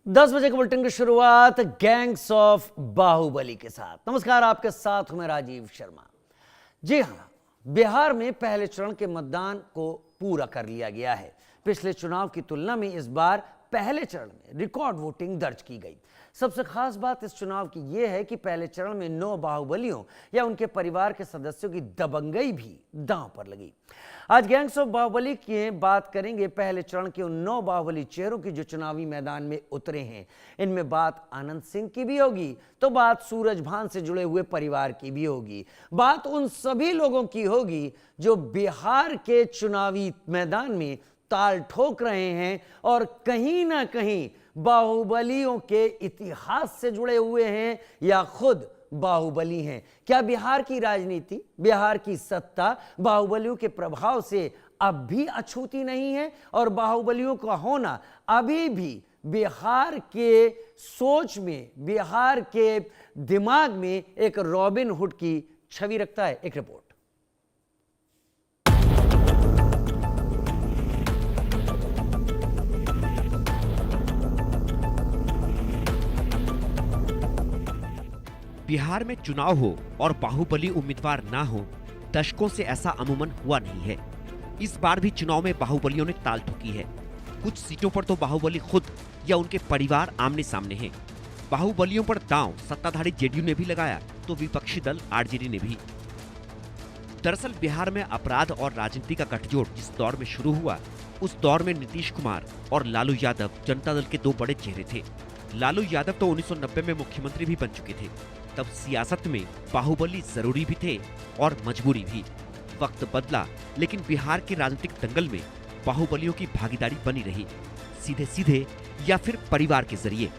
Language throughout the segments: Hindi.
10 बजे के बुलेटिन की शुरुआत गैंग्स ऑफ बाहुबली के साथ। नमस्कार, आपके साथ हूं मैं राजीव शर्मा। जी हां, बिहार में पहले चरण के मतदान को पूरा कर लिया गया है। पिछले चुनाव की तुलना में इस बार पहले चरण में रिकॉर्ड वोटिंग दर्ज की गई। सबसे खास बात इस चुनाव की यह है कि पहले चरण में 9 बाहुबलियों या उनके परिवार के सदस्यों की दबंगई भी दांव पर लगी। आज गैंग्स ऑफ बाहुबली की बात करेंगे पहले चरण के उन 9 बाहुबली चेहरों की जो चुनावी मैदान में उतरे हैं। इनमें बात आनंद सिंह की भी होगी तो बात सूरजभान से जुड़े हुए परिवार की भी होगी, बात उन सभी लोगों की होगी जो बिहार के चुनावी मैदान में ताल ठोक रहे हैं और कहीं ना कहीं बाहुबलियों के इतिहास से जुड़े हुए हैं या खुद बाहुबली हैं। क्या बिहार की राजनीति, बिहार की सत्ता बाहुबलियों के प्रभाव से अब भी अछूती नहीं है और बाहुबलियों का होना अभी भी बिहार के सोच में, बिहार के दिमाग में एक रॉबिन हुड की छवि रखता है? एक रिपोर्ट। बिहार में चुनाव हो और बाहुबली उम्मीदवार ना हो, दशकों से ऐसा अमूमन हुआ नहीं है। इस बार भी चुनाव में बाहुबलियों ने ताल ठोकी है। कुछ सीटों पर तो बाहुबली खुद या उनके परिवार आमने सामने हैं। बाहुबलियों पर दांव सत्ताधारी जेडीयू ने भी लगाया तो विपक्षी दल आरजेडी ने भी। दरअसल बिहार में अपराध और राजनीति का गठजोड़ जिस दौर में शुरू हुआ, उस दौर में नीतीश कुमार और लालू यादव जनता दल के दो बड़े चेहरे थे। लालू यादव तो 1990 में मुख्यमंत्री भी बन चुके थे। तब सियासत में बाहुबली जरूरी भी थे और मजबूरी भी। वक्त बदला, लेकिन बिहार के राजनीतिक दंगल में बाहुबलियों की भागीदारी बनी रही, सीधे सीधे या फिर परिवार के जरिए।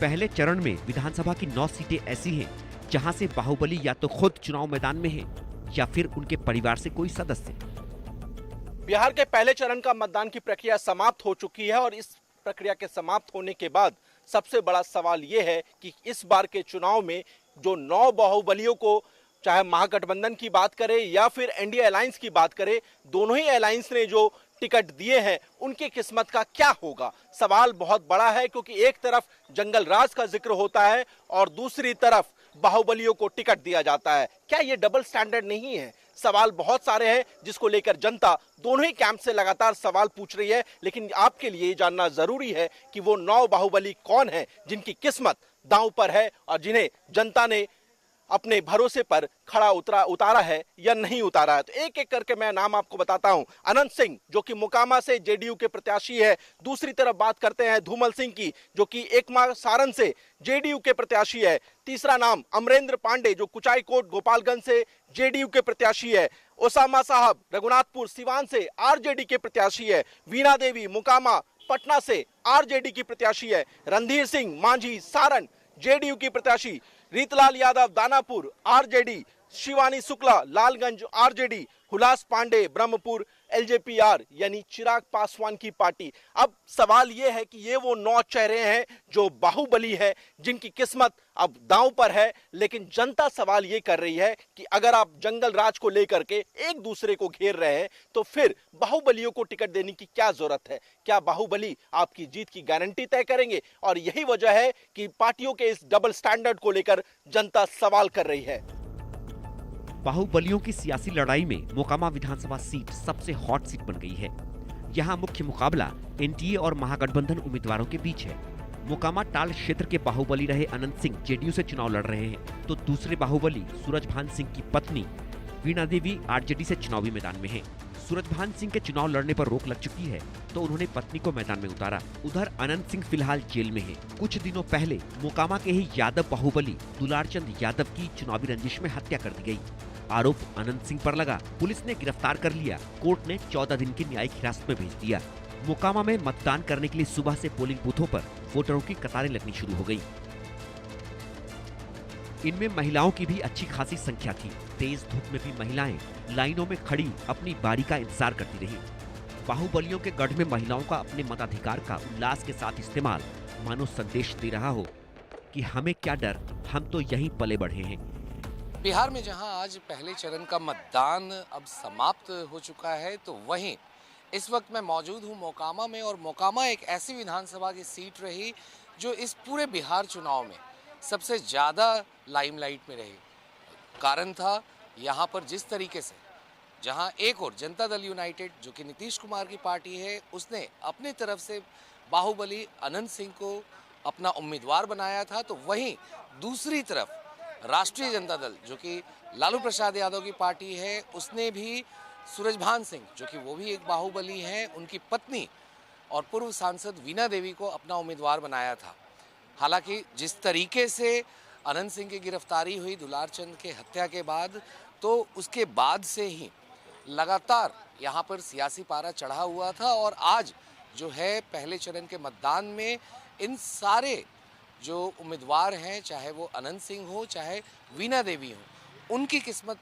पहले चरण में विधानसभा की 9 सीटें ऐसी हैं जहां से बाहुबली या तो खुद चुनाव मैदान में हैं या फिर उनके परिवार से कोई सदस्य। बिहार के पहले चरण का मतदान की प्रक्रिया समाप्त हो चुकी है और इस प्रक्रिया के समाप्त होने के बाद सबसे बड़ा सवाल यह है कि इस बार के चुनाव में जो 9 बाहुबलियों को, चाहे महागठबंधन की बात करें या फिर एनडीए अलायंस की बात करें, दोनों ही अलायंस ने जो टिकट दिए हैं उनकी किस्मत का क्या होगा। सवाल बहुत बड़ा है क्योंकि एक तरफ जंगल राज का जिक्र होता है और दूसरी तरफ बाहुबलियों को टिकट दिया जाता है। क्या ये डबल स्टैंडर्ड नहीं है? सवाल बहुत सारे हैं जिसको लेकर जनता दोनों ही कैंप से लगातार सवाल पूछ रही है, लेकिन आपके लिए जानना जरूरी है कि वो 9 बाहुबली कौन है जिनकी किस्मत दांव पर है और जिन्हें जनता ने अपने भरोसे पर खड़ा उतारा है या नहीं उतारा है। तो एक एक करके मैं नाम आपको बताता हूं। अनंत सिंह जो कि मोकामा से जेडीयू के प्रत्याशी है। दूसरी तरफ बात करते हैं धूमल सिंह की जो कि एकमा सारण से जेडीयू के प्रत्याशी है। तीसरा नाम अमरेंद्र पांडे जो कुचाईकोट गोपालगंज से जेडीयू के प्रत्याशी है। ओसामा साहब रघुनाथपुर सिवान से आरजेडी के प्रत्याशी है। वीणा देवी मोकामा पटना से आरजेडी की प्रत्याशी है। रणधीर सिंह मांझी सारण जेडीयू की प्रत्याशी। रीतलाल यादव दानापुर आरजेडी। शिवानी शुक्ला लालगंज आरजेडी। हुलास पांडे ब्रह्मपुर एलजेपीआर यानी चिराग पासवान की पार्टी। अब सवाल यह है कि ये वो 9 चेहरे हैं जो बाहुबली है, जिनकी किस्मत अब दांव पर है। लेकिन जनता सवाल ये कर रही है कि अगर आप जंगल राज को लेकर के एक दूसरे को घेर रहे हैं तो फिर बाहुबलियों को टिकट देने की क्या जरूरत है? क्या बाहुबली आपकी जीत की गारंटी तय करेंगे? और यही वजह है कि पार्टियों के इस डबल स्टैंडर्ड को लेकर जनता सवाल कर रही है। बाहुबलियों की सियासी लड़ाई में मोकामा विधानसभा सीट सबसे हॉट सीट बन गई है। यहाँ मुख्य मुकाबला एनडीए और महागठबंधन उम्मीदवारों के बीच है। मोकामा टाल क्षेत्र के बाहुबली रहे अनंत सिंह जेडीयू से चुनाव लड़ रहे हैं, तो दूसरे बाहुबली सूरजभान सिंह की पत्नी वीणा देवी आरजेडी से चुनावी मैदान में हैं। सूरजभान सिंह के चुनाव लड़ने पर रोक लग चुकी है तो उन्होंने पत्नी को मैदान में उतारा। उधर अनंत सिंह फिलहाल जेल में है। कुछ दिनों पहले मोकामा के ही यादव बाहुबली दुलारचंद यादव की चुनावी रंजिश में हत्या कर दी गई। आरोप अनंत सिंह पर लगा, पुलिस ने गिरफ्तार कर लिया। कोर्ट ने 14 दिन की न्यायिक हिरासत में भेज दिया। मोकामा में मतदान करने के लिए सुबह से पोलिंग बूथों पर वोटरों की कतारें लगनी शुरू हो गई। इनमें महिलाओं की भी अच्छी खासी संख्या थी। तेज धूप में भी महिलाएं लाइनों में खड़ी अपनी बारी का इंतजार करती रही। बाहुबलियों के गढ़ में महिलाओं का अपने मताधिकार का उल्लास के साथ इस्तेमाल मानो संदेश दे रहा हो कि हमें क्या डर, हम तो यहीं पले बढ़े हैं। बिहार में जहां आज पहले चरण का मतदान अब समाप्त हो चुका है, तो वहीं इस वक्त मैं मौजूद हूँ मोकामा में, और मोकामा एक ऐसी विधानसभा की सीट रही जो इस पूरे बिहार चुनाव में सबसे ज़्यादा लाइमलाइट में रही। कारण था यहाँ पर जिस तरीके से, जहाँ एक और जनता दल यूनाइटेड जो कि नीतीश कुमार की पार्टी है, उसने अपनी तरफ से बाहुबली अनंत सिंह को अपना उम्मीदवार बनाया था, तो वहीं दूसरी तरफ राष्ट्रीय जनता दल जो कि लालू प्रसाद यादव की पार्टी है, उसने भी सूरजभान सिंह जो कि वो भी एक बाहुबली हैं, उनकी पत्नी और पूर्व सांसद वीणा देवी को अपना उम्मीदवार बनाया था। हालांकि जिस तरीके से अनंत सिंह की गिरफ्तारी हुई दुलार चंद के हत्या के बाद, तो उसके बाद से ही लगातार यहाँ पर सियासी पारा चढ़ा हुआ था, और आज जो है पहले चरण के मतदान में इन सारे जो उम्मीदवार हैं, चाहे वो अनंत सिंह हो चाहे वीणा देवी हो, उनकी किस्मत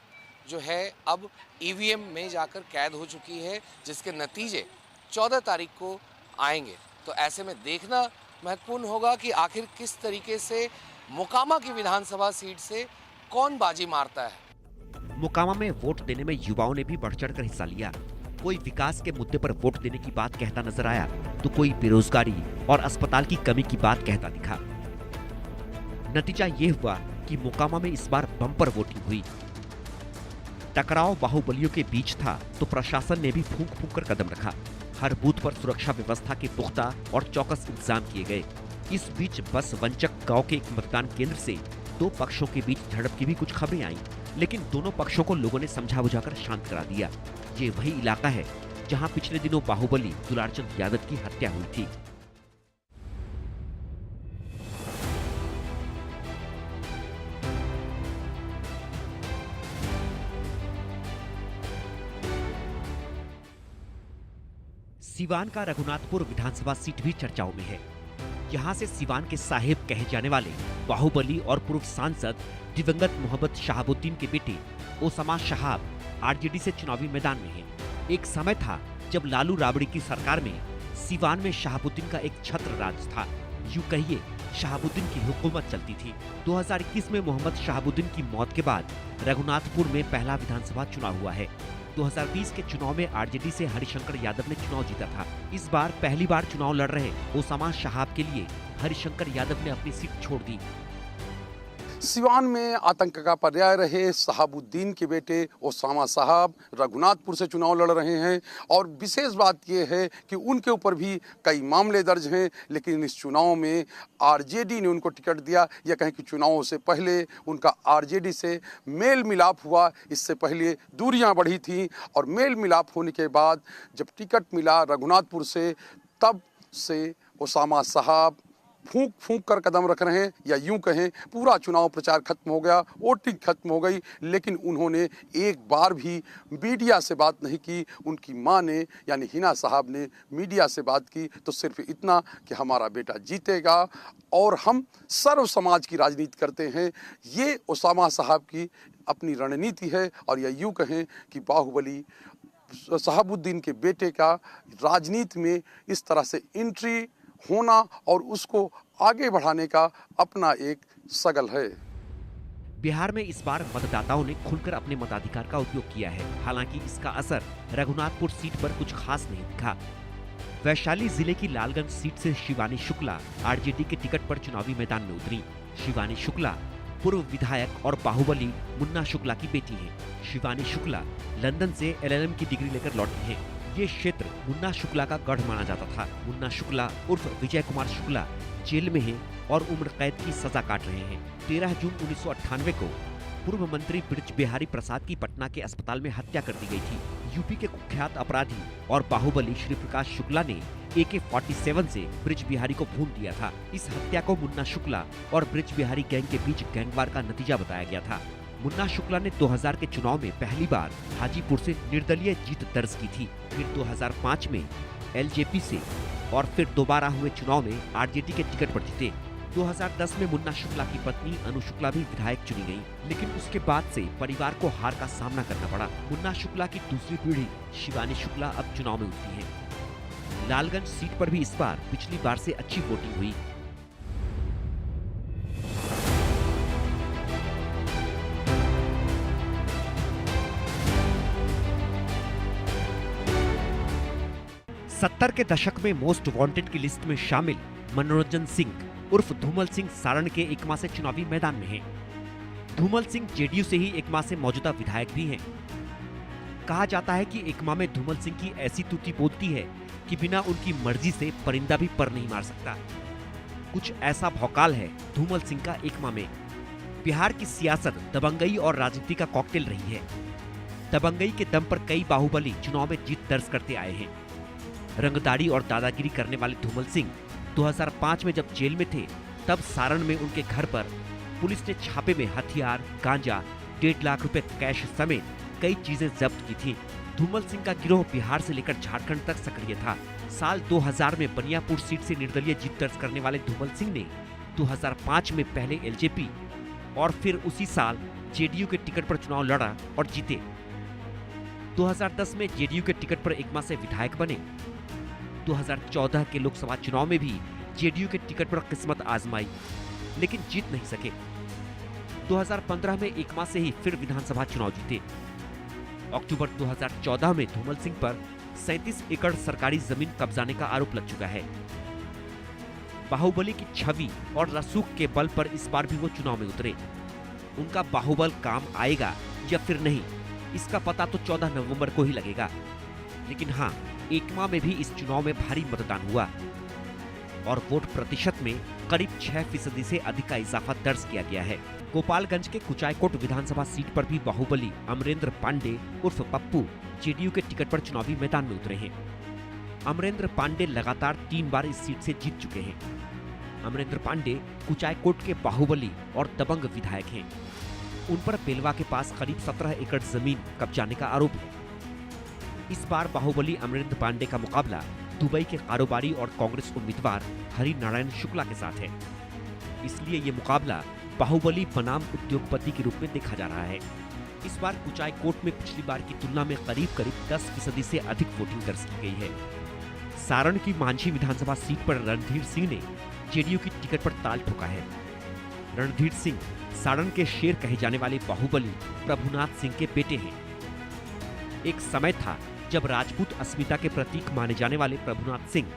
जो है अब ईवीएम में जाकर कैद हो चुकी है, जिसके नतीजे 14 तारीख को आएंगे। तो ऐसे में देखना महत्वपूर्ण होगा कि आखिर किस तरीके से मोकामा की विधानसभा सीट से कौन बाजी मारता है। मोकामा में वोट देने में युवाओं ने भी बढ़ चढ़कर हिस्सा लिया। कोई विकास के मुद्दे पर वोट देने की बात कहता नजर आया, तो कोई बेरोजगारी और अस्पताल की कमी की बात कहता दिखा। नतीजा ये हुआ कि मोकामा में इस बार बम्पर वोटिंग हुई। टकराव बाहुबलियों के बीच था, तो प्रशासन ने भी फूंक फूंक कर कदम रखा। हर बूथ पर सुरक्षा व्यवस्था के पुख्ता और चौकस इंतजाम किए गए। इस बीच बस वंचक गांव के एक मतदान केंद्र से दो पक्षों के बीच झड़प की भी कुछ खबरें आईं, लेकिन दोनों पक्षों को लोगों ने समझा बुझाकर शांत करा दिया। ये वही इलाका है जहां पिछले दिनों बाहुबली दुलारचंद यादव की हत्या हुई थी। सिवान का रघुनाथपुर विधानसभा सीट भी चर्चाओं में है। यहाँ से सिवान के साहिब कहे जाने वाले बाहुबली और पूर्व सांसद दिवंगत मोहम्मद शहाबुद्दीन के बेटे ओसामा शहाब आरजेडी से चुनावी मैदान में हैं। एक समय था जब लालू राबड़ी की सरकार में सिवान में शहाबुद्दीन का एक छत्र राज था। यूं कहिए शहाबुद्दीन की हुकूमत चलती थी। 2021 में मोहम्मद शहाबुद्दीन की मौत के बाद रघुनाथपुर में पहला विधानसभा चुनाव हुआ है। 2020 के चुनाव में आरजेडी से हरिशंकर यादव ने चुनाव जीता था। इस बार पहली बार चुनाव लड़ रहे ओसामा शहाब के लिए हरिशंकर यादव ने अपनी सीट छोड़ दी। सिवान में आतंक का पर्याय रहे शहाबुद्दीन के बेटे ओसामा साहब रघुनाथपुर से चुनाव लड़ रहे हैं, और विशेष बात यह है कि उनके ऊपर भी कई मामले दर्ज हैं, लेकिन इस चुनाव में आरजेडी ने उनको टिकट दिया। या कहें कि चुनावों से पहले उनका आरजेडी से मेल मिलाप हुआ। इससे पहले दूरियां बढ़ी थीं, और मेल मिलाप होने के बाद जब टिकट मिला रघुनाथपुर से, तब से ओसामा साहब फूंक फूंक कर कदम रख रहे हैं, या यूं कहें पूरा चुनाव प्रचार खत्म हो गया, वोटिंग खत्म हो गई, लेकिन उन्होंने एक बार भी मीडिया से बात नहीं की। उनकी मां ने यानी हिना साहब ने मीडिया से बात की तो सिर्फ इतना कि हमारा बेटा जीतेगा और हम सर्व समाज की राजनीति करते हैं। ये ओसामा साहब की अपनी रणनीति है, और या यूं कहें कि बाहुबली शहाबुद्दीन के बेटे का राजनीति में इस तरह से एंट्री होना और उसको आगे बढ़ाने का अपना एक सगल है। बिहार में इस बार मतदाताओं ने खुलकर अपने मताधिकार का उपयोग किया है। हालांकि इसका असर रघुनाथपुर सीट पर कुछ खास नहीं दिखा। वैशाली जिले की लालगंज सीट से शिवानी शुक्ला आरजेडी के टिकट पर चुनावी मैदान में उतरी। शिवानी शुक्ला पूर्व विधायक और बाहुबली मुन्ना शुक्ला की बेटी है। शिवानी शुक्ला लंदन से एलएलएम की डिग्री लेकर लौटी है। ये क्षेत्र मुन्ना शुक्ला का गढ़ माना जाता था। मुन्ना शुक्ला उर्फ विजय कुमार शुक्ला जेल में हैं और उम्र कैद की सजा काट रहे हैं। 13 जून 1998 को पूर्व मंत्री ब्रिज बिहारी प्रसाद की पटना के अस्पताल में हत्या कर दी गई थी। यूपी के कुख्यात अपराधी और बाहुबली श्री प्रकाश शुक्ला ने AK-47 से ब्रिज बिहारी को भून दिया था। इस हत्या को मुन्ना शुक्ला और ब्रिज बिहारी गैंग के बीच गैंगवार का नतीजा बताया गया था। मुन्ना शुक्ला ने 2000 के चुनाव में पहली बार हाजीपुर से निर्दलीय जीत दर्ज की थी। फिर 2005 में LJP से और फिर दोबारा हुए चुनाव में आरजेडी के टिकट पर जीते। 2010 में मुन्ना शुक्ला की पत्नी अनु शुक्ला भी विधायक चुनी गई, लेकिन उसके बाद से परिवार को हार का सामना करना पड़ा। मुन्ना शुक्ला की दूसरी पीढ़ी शिवानी शुक्ला अब चुनाव में उतरी है। लालगंज सीट पर भी इस बार पिछली बार से अच्छी वोटिंग हुई। 70 के दशक में मोस्ट वांटेड की लिस्ट में शामिल मनोरंजन सिंह उर्फ धूमल सिंह सारण के एकमा से चुनावी मैदान में हैं। धूमल सिंह जेडीयू से ही एकमा से मौजूदा विधायक भी हैं। कहा जाता है कि एकमा में धूमल सिंह की ऐसी तूती बोलती है कि बिना उनकी मर्जी से परिंदा भी पर नहीं मार सकता। कुछ ऐसा भौकाल है धूमल सिंह का एकमा में। बिहार की सियासत दबंगई और राजनीति का कॉकटेल रही है। दबंगई के दम पर कई बाहुबली चुनाव में जीत दर्ज करते आए हैं। रंगदारी और दादागिरी करने वाले धूमल सिंह 2005 में जब जेल में थे तब सारण में उनके घर पर पुलिस ने छापे में हथियार, गांजा, 1.5 लाख रुपए कैश समेत कई चीजें जब्त की थी। धूमल सिंह का गिरोह बिहार से लेकर झारखंड तक सक्रिय था। साल 2000 में बनियापुर सीट से निर्दलीय जीत दर्ज करने वाले धूमल सिंह ने 2005 में पहले एलजेपी और फिर उसी साल जेडीयू के टिकट पर चुनाव लड़ा और जीते। 2010 में जेडीयू के टिकट पर एकमा से विधायक बने। 2014 के लोकसभा चुनाव में भी जेडीयू के टिकट पर किस्मत आजमाई, लेकिन जीत नहीं सके। 2015 में एकमा से ही फिर विधानसभा चुनाव जीते। अक्टूबर 2014 में धूमल सिंह पर 37 एकड़ सरकारी जमीन कब्जाने का आरोप लग चुका है। बाहुबली की छवि और रसूख के बल पर इस बार भी वो चुनाव में उतरे। उनका बाहुबल काम आएगा या फिर नहीं, इसका पता तो 14 नवंबर को ही लगेगा। लेकिन हाँ, एकमा में भी इस चुनाव में भारी मतदान हुआ और वोट प्रतिशत में करीब 6% से अधिक का इजाफा दर्ज किया गया है। गोपालगंज के कुचायकोट विधानसभा सीट पर भी बाहुबली अमरेंद्र पांडे उर्फ पप्पू जेडीयू के टिकट पर चुनावी मैदान में उतरे हैं। अमरेंद्र पांडे लगातार 3 बार इस सीट से जीत चुके हैं। अमरेंद्र पांडे कुचायकोट के बाहुबली और दबंग विधायक हैं। उन पर बेलवा के पास करीब 17 एकड़ जमीन कब्जाने का आरोप है। इस बार बाहुबली अमरेंद्र पांडे का मुकाबला दुबई के कारोबारी और कांग्रेस उम्मीदवार हरि नारायण शुक्ला के साथ है। इसलिए ये मुकाबला बाहुबली बनाम उद्योगपति के रूप में देखा जा रहा है। इस बार कुचायकोट में पिछली बार की तुलना में करीब 10% से अधिक वोटिंग दर्ज की गई है। सारण की मांझी विधानसभा सीट पर रणधीर सिंह ने जेडीयू की टिकट पर ताल ठोका है। रणधीर सिंह सारण के शेर कहे जाने वाले बाहुबली प्रभुनाथ सिंह के बेटे हैं। एक समय था जब राजपूत अस्मिता के प्रतीक माने जाने वाले प्रभुनाथ सिंह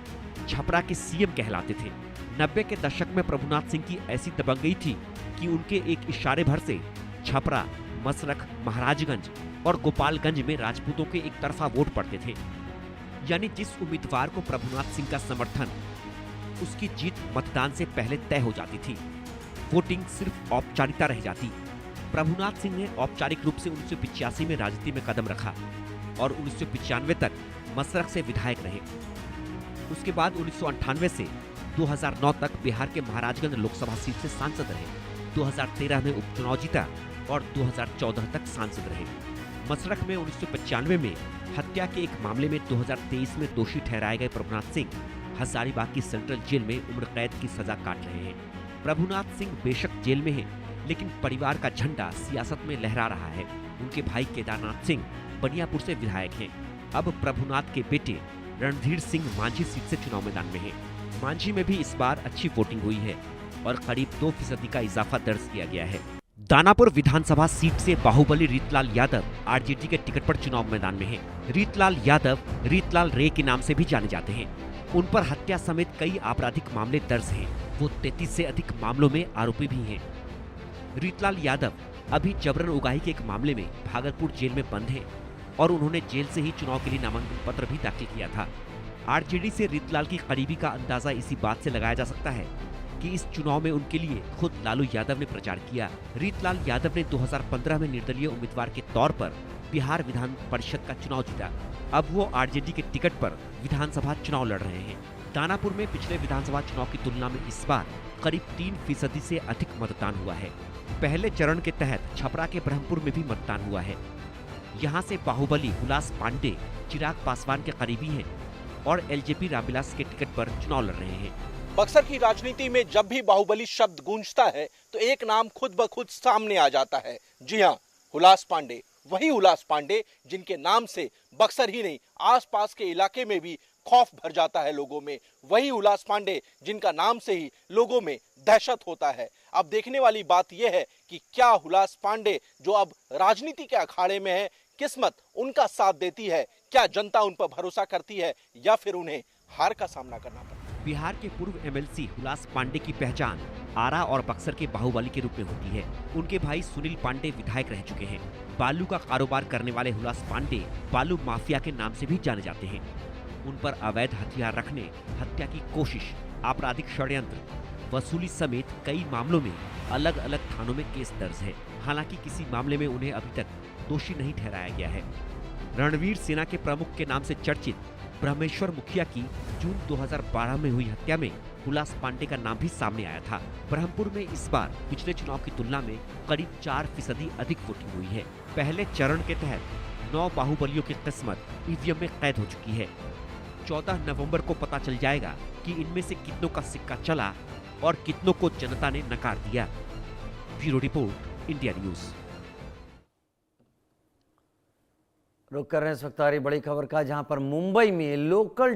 छपरा के सीएम कहलाते थे। 90 के दशक में प्रभुनाथ सिंह की ऐसी दबंगई थी कि उनके एक इशारे भर से छपरा, मसरख, महाराजगंज और गोपालगंज में राजपूतों के एक तरफा वोट पड़ते थे। यानी जिस उम्मीदवार को प्रभुनाथ सिंह का समर्थन, उसकी जीत मतदान से पहले तय हो जाती थी। वोटिंग सिर्फ औपचारिकता रह जाती। प्रभुनाथ सिंह ने औपचारिक रूप से 1985 में राजनीति में कदम रखा और 1995 तक मसरख से विधायक रहे। उसके बाद 1998 से 2009 तक बिहार के महाराजगंज लोकसभा सीट से सांसद रहे। 2013 में उपचुनाव जीता और 2014 तक सांसद रहे। मसरख में 1995 में हत्या के एक मामले में 2023 में दोषी ठहराए गए प्रभुनाथ सिंह हजारीबाग की सेंट्रल जेल में उम्र कैद की सजा काट रहे हैं। प्रभुनाथ सिंह बेशक जेल में हैं, लेकिन परिवार का झंडा सियासत में लहरा रहा है। उनके भाई केदारनाथ सिंह बनियापुर से विधायक हैं। अब प्रभुनाथ के बेटे रणधीर सिंह मांझी सीट से चुनाव मैदान में हैं। मांझी में भी इस बार अच्छी वोटिंग हुई है और करीब 2% का इजाफा दर्ज किया गया है। दानापुर विधानसभा सीट से बाहुबली रीतलाल यादव आरजेडी के टिकट पर चुनाव मैदान में हैं। रीतलाल यादव रीतलाल रे के नाम से भी जाने जाते हैं। उन पर हत्या समेत कई आपराधिक मामले दर्ज हैं। वो 33 से अधिक मामलों में आरोपी भी हैं। रीतलाल यादव अभी जबरन उगाही के एक मामले में भागलपुर जेल में बंद हैं और उन्होंने जेल से ही चुनाव के लिए नामांकन पत्र भी दाखिल किया था। आरजेडी से रीतलाल की करीबी का अंदाजा इसी बात से लगाया जा सकता है कि इस चुनाव में उनके लिए खुद लालू यादव ने प्रचार किया। रीतलाल यादव ने 2015 में निर्दलीय उम्मीदवार के तौर पर बिहार विधान परिषद का चुनाव जीता। अब वो आरजेडी के टिकट पर विधानसभा चुनाव लड़ रहे हैं। दानापुर में पिछले विधानसभा चुनाव की तुलना में इस बार करीब 3% से अधिक मतदान हुआ है। पहले चरण के तहत छपरा के ब्रह्मपुर में भी मतदान हुआ है। यहाँ से बाहुबली हुलास पांडे चिराग पासवान के करीबी हैं और एलजेपी रामविलास के टिकट पर चुनाव लड़ रहे हैं। बक्सर की राजनीति में जब भी बाहुबली शब्द गूंजता है तो एक नाम खुद ब खुद सामने आ जाता है। जी हाँ, हुलास पांडे। वही हुलास पांडे जिनके नाम से बक्सर ही नहीं आसपास के इलाके में भी खौफ भर जाता है लोगों में। वही हुलास पांडे जिनका नाम से ही लोगों में दहशत होता है। अब देखने वाली बात यह है कि क्या हुलास पांडे जो अब राजनीति के अखाड़े में है, किस्मत उनका साथ देती है? क्या जनता उन पर भरोसा करती है या फिर उन्हें हार का सामना करना पड़ता है? बिहार के पूर्व एमएलसी हुलास पांडे की पहचान आरा और बक्सर के बाहुबली के रूप में होती है। उनके भाई सुनील पांडे विधायक रह चुके हैं। बालू का कारोबार करने वाले हुलास पांडे बालू माफिया के नाम से भी जाने जाते हैं। उन पर अवैध हथियार रखने, हत्या की कोशिश, आपराधिक षड्यंत्र, वसूली समेत कई मामलों में अलग अलग थानों में केस दर्ज है। हालांकि किसी मामले में उन्हें अभी तक दोषी नहीं ठहराया गया है। रणवीर सेना के प्रमुख के नाम से चर्चित ब्रह्मेश्वर मुखिया की जून 2012 में हुई हत्या में हुलास पांडे का नाम भी सामने आया था। ब्रह्मपुर में इस बार पिछले चुनाव की तुलना में करीब 4% अधिक वोटिंग हुई है। पहले चरण के तहत 9 बाहुबलियों की किस्मत ईवीएम में कैद हो चुकी है। 14 नवंबर को पता चल जाएगा कि इनमें से कितनों का सिक्का चला और कितनों को जनता ने नकार दिया। Bureau report, India news. रुक कर रहे हैं इस वक्त आ रही बड़ी खबर का, जहां पर मुंबई में लोकल